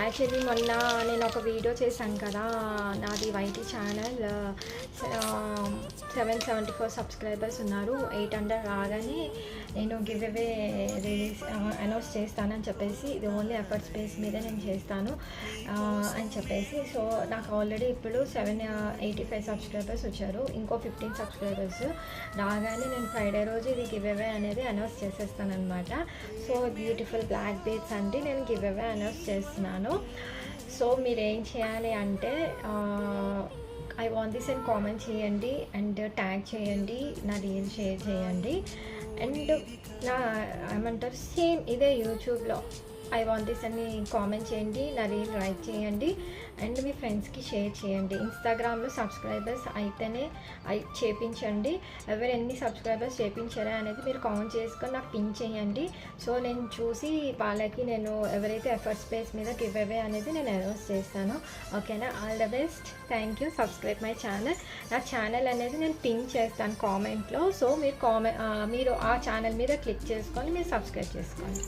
Actually మొన్న నేను ఒక వీడియో చేశాను కదా, నాది వైటీ ఛానల్ 774 సబ్స్క్రైబర్స్ ఉన్నారు, 800 రాగానే నేను గివ్ అవే రిలీజ్ అనౌన్స్ చేస్తానని చెప్పేసి, ఇది ఓన్లీ ఎఫర్ట్స్ బేస్ మీద నేను చేస్తాను అని చెప్పేసి. సో నాకు ఆల్రెడీ ఇప్పుడు 785 సబ్స్క్రైబర్స్ వచ్చారు, ఇంకో 15 సబ్స్క్రైబర్స్ రాగానే నేను ఫ్రైడే రోజు ఇది గివ్ అవే అనేది అనౌన్స్ చేసేస్తాను అనమాట. సో బ్యూటిఫుల్ బ్లాక్ బీడ్స్ అంటే నేను గివ్ అవే అనౌన్స్ చేస్తున్నాను. సో మీరు ఏం చేయాలి అంటే ఐ వాంట్ దిస్ అని కామెంట్ చేయండి అండ్ ట్యాగ్ చేయండి, నా రీల్ షేర్ చేయండి అండ్ నా ఏమంటారు సేమ్ ఇదే యూట్యూబ్లో ఐ వాంట్ దిస్ అని కామెంట్ చేయండి, నా రీల్ లైక్ చేయండి అండ్ మీ ఫ్రెండ్స్కి షేర్ చేయండి. ఇన్స్టాగ్రామ్లో సబ్స్క్రైబర్స్ అయితేనే చేపించండి, ఎవరు ఎన్ని సబ్స్క్రైబర్స్ చేపించారా అనేది మీరు కామెంట్ చేసుకొని నాకు పిన్ చేయండి. సో నేను చూసి వాళ్ళకి నేను ఎవరైతే ఎఫర్ట్స్ బేస్ మీద గివ్ అవే అనేది నేను అనౌన్స్ చేస్తాను. ఓకేనా, all the best, thank you, subscribe my channel. నా ఛానల్ అనేది నేను పిన్ చేస్తాను కామెంట్లో. సో మీరు మీరు ఆ ఛానల్ మీద క్లిక్ చేసుకొని మీరు సబ్స్క్రైబ్ చేసుకోండి.